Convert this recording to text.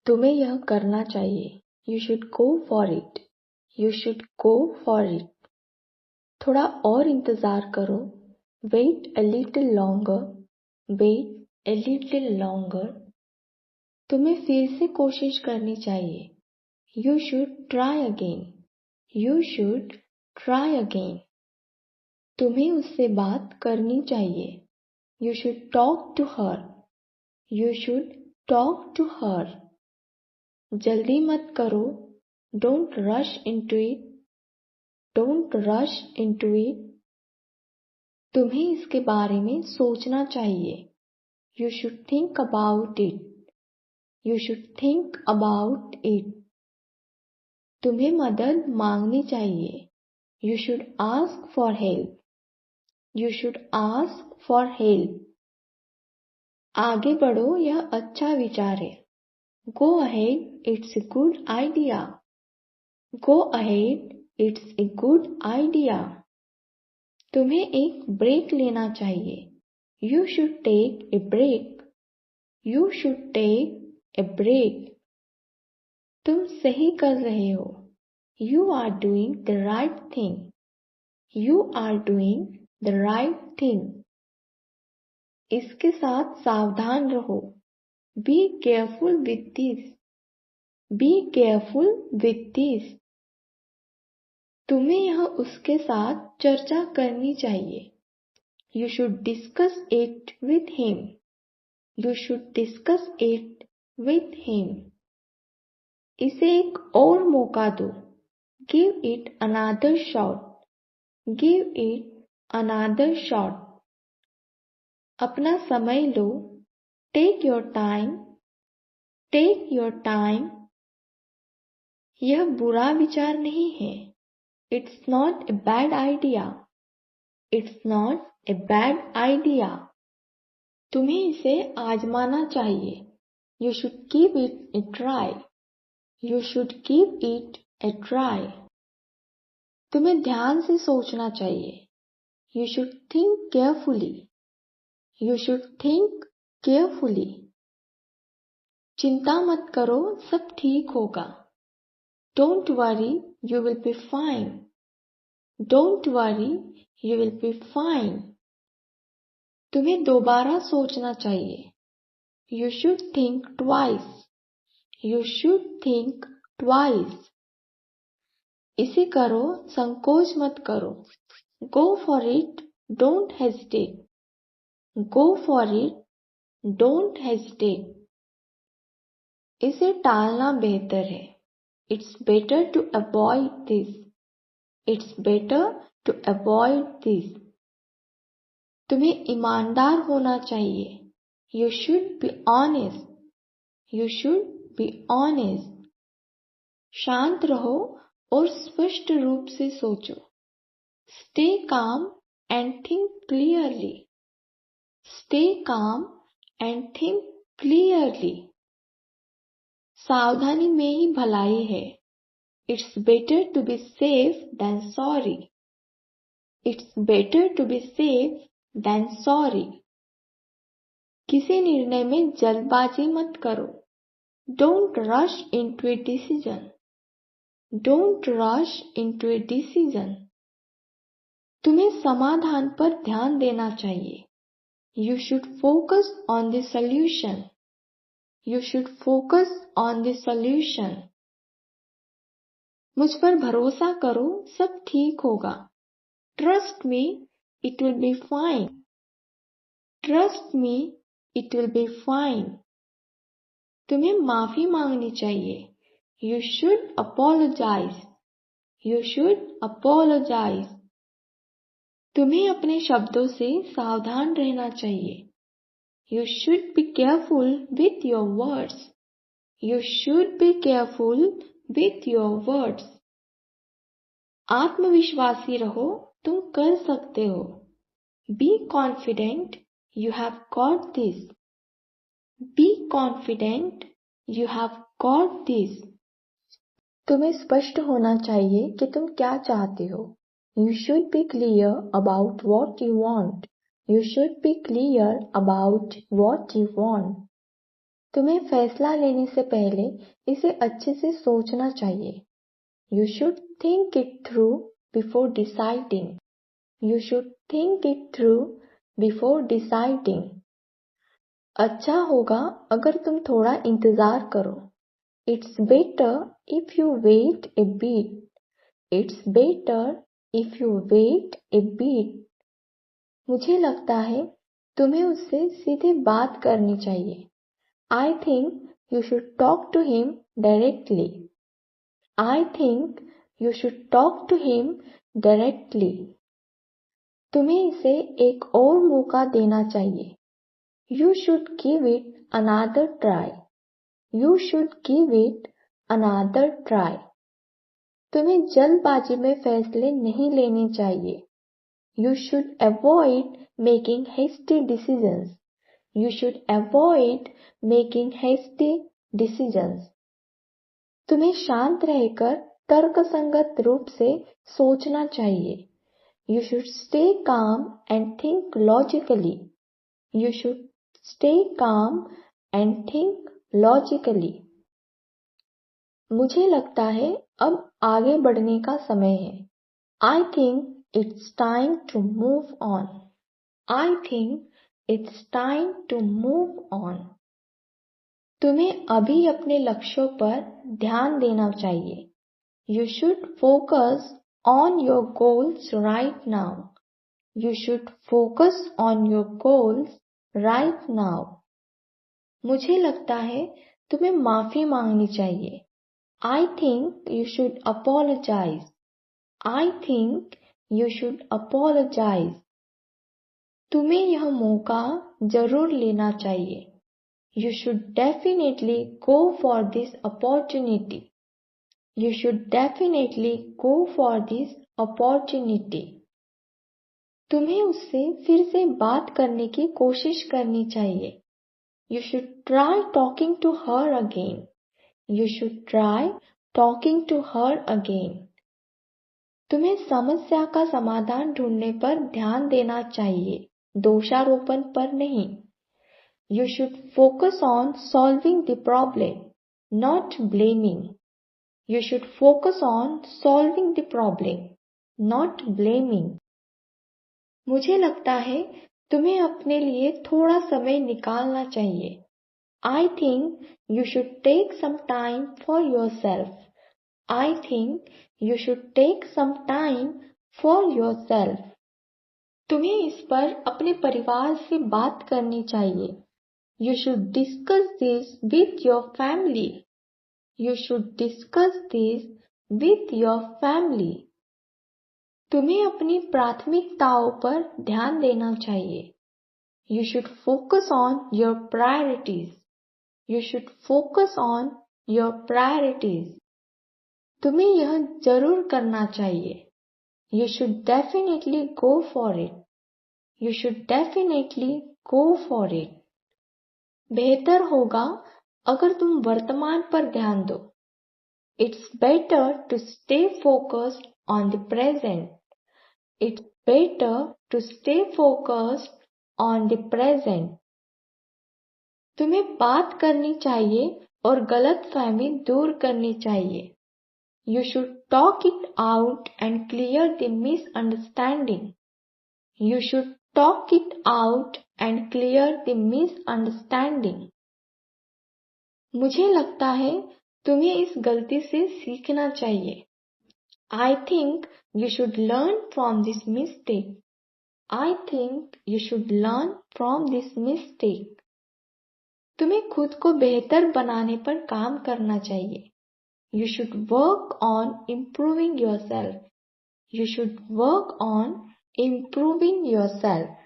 तुम्हें यह करना चाहिए। You should go for it. You should go for it. थोड़ा और इंतजार करो। Wait a little longer. Wait a little longer. तुम्हें फिर से कोशिश करनी चाहिए। You should try again. You should try again. तुम्हें उससे बात करनी चाहिए। You should talk to her. You should talk to her. जल्दी मत करो। Don't rush into it. Don't rush into it. तुम्हें इसके बारे में सोचना चाहिए। You should think about it. You should think about it. तुम्हें मदद मांगनी चाहिए। You should ask for help. You should ask for help. आगे बढ़ो, यह अच्छा विचार है। Go ahead, it's a good idea. Go ahead, it's a good idea. तुम्हें एक ब्रेक लेना चाहिए। You should take a break. You should take a break. तुम सही कर रहे हो। You are doing the right thing. You are doing the right thing. इसके साथ सावधान रहो। Be careful with this. Be careful with this. तुम्हें यह उसके साथ चर्चा करनी चाहिए। You should discuss it with him. You should discuss it with him. इसे एक और मौका दो। Give it another shot. Give it another shot. अपना समय लो। Take your time. Take your time. यह बुरा विचार नहीं है। It's not a bad idea. It's not a bad idea. तुम्हें इसे आजमाना चाहिए। You should give it a try. You should give it a try. तुम्हें ध्यान से सोचना चाहिए। You should think carefully. You should think carefully. चिंता मत करो, सब ठीक होगा। Don't worry, you will be fine. Don't worry, you will be fine. तुम्हें दोबारा सोचना चाहिए। You should think twice. You should think twice. इसे करो, संकोच मत करो। Go for it, don't hesitate. Go for it, don't hesitate. इसे टालना बेहतर है। It's better to avoid this. It's better to avoid this. तुम्हें ईमानदार होना चाहिए। You should be honest. You should be honest. शांत रहो और स्पष्ट रूप से सोचो। Stay calm and think clearly. Stay calm and think clearly. सावधानी में ही भलाई है। It's better to be safe than sorry. It's better to be safe than sorry. किसी निर्णय में जल्दबाजी मत करो। Don't rush into a decision. Don't rush into a decision. तुम्हें समाधान पर ध्यान देना चाहिए। You should focus on the solution. You should focus on the solution. मुझ पर भरोसा करो, सब ठीक होगा। Trust me, it will be fine. Trust me, it will be fine. तुम्हें माफी मांगनी चाहिए। You should apologize. You should apologize. तुम्हें अपने शब्दों से सावधान रहना चाहिए। You should be careful with your words. You should be careful with your words. आत्मविश्वासी रहो, तुम कर सकते हो। Be confident, you have got this. Be confident, you have got this. तुम्हें स्पष्ट होना चाहिए कि तुम क्या चाहते हो। You should be clear about what you want. You should be clear about what you want. तुम्हें फैसला लेने से पहले इसे अच्छे से सोचना चाहिए। You should think it through before deciding. You should think it through before deciding. अच्छा होगा अगर तुम थोड़ा इंतजार करो। It's better if you wait a bit. It's better if you wait a bit. मुझे लगता है तुम्हें उससे सीधे बात करनी चाहिए। I think you should talk to him directly. I think you should talk to him directly. तुम्हें इसे एक और मौका देना चाहिए। You should give it another try. You should give it another try. तुम्हें जल्दबाजी में फैसले नहीं लेने चाहिए। You should avoid making hasty decisions. You should avoid making hasty decisions. तुम्हें शांत रहकर तर्कसंगत रूप से सोचना चाहिए। You should stay calm and think logically. You should stay calm and think logically. मुझे लगता है अब आगे बढ़ने का समय है। I think it's time to move on. I think it's time to move on. तुम्हें अभी अपने लक्ष्यों पर ध्यान देना चाहिए। You should focus on your goals right now. You should focus on your goals right now. मुझे लगता है तुम्हें माफी मांगनी चाहिए। I think you should apologize. I think you should apologize. तुम्हें यह मौका जरूर लेना चाहिए। You should definitely go for this opportunity. You should definitely go for this opportunity. तुम्हें उससे फिर से बात करने की कोशिश करनी चाहिए। You should try talking to her again. You should try talking to her again. तुम्हें समस्या का समाधान ढूंढने पर ध्यान देना चाहिए, दोषारोपण पर नहीं। You should focus on solving the problem, not blaming. You should focus on solving the problem, not blaming. मुझे लगता है तुम्हें अपने लिए थोड़ा समय निकालना चाहिए। I think you should take some time for yourself. I think you should take some time for yourself. तुम्हें इस पर अपने परिवार से बात करनी चाहिए। You should discuss this with your family. You should discuss this with your family. तुम्हें अपनी प्राथमिकताओं पर ध्यान देना चाहिए। You should focus on your priorities. You should focus on your priorities. तुम्हें यह जरूर करना चाहिए। You should definitely go for it. You should definitely go for it. बेहतर होगा अगर तुम वर्तमान पर ध्यान दो। It's better to stay focused on the present. It's better to stay focused on the present. तुम्हें बात करनी चाहिए और गलतफहमी दूर करनी चाहिए। You should talk it out and clear the misunderstanding. You should talk it out and clear the misunderstanding. मुझे लगता है तुम्हें इस गलती से सीखना चाहिए। I think you should learn from this mistake. I think you should learn from this mistake. तुम्हें खुद को बेहतर बनाने पर काम करना चाहिए। You should work on improving yourself. You should work on improving yourself.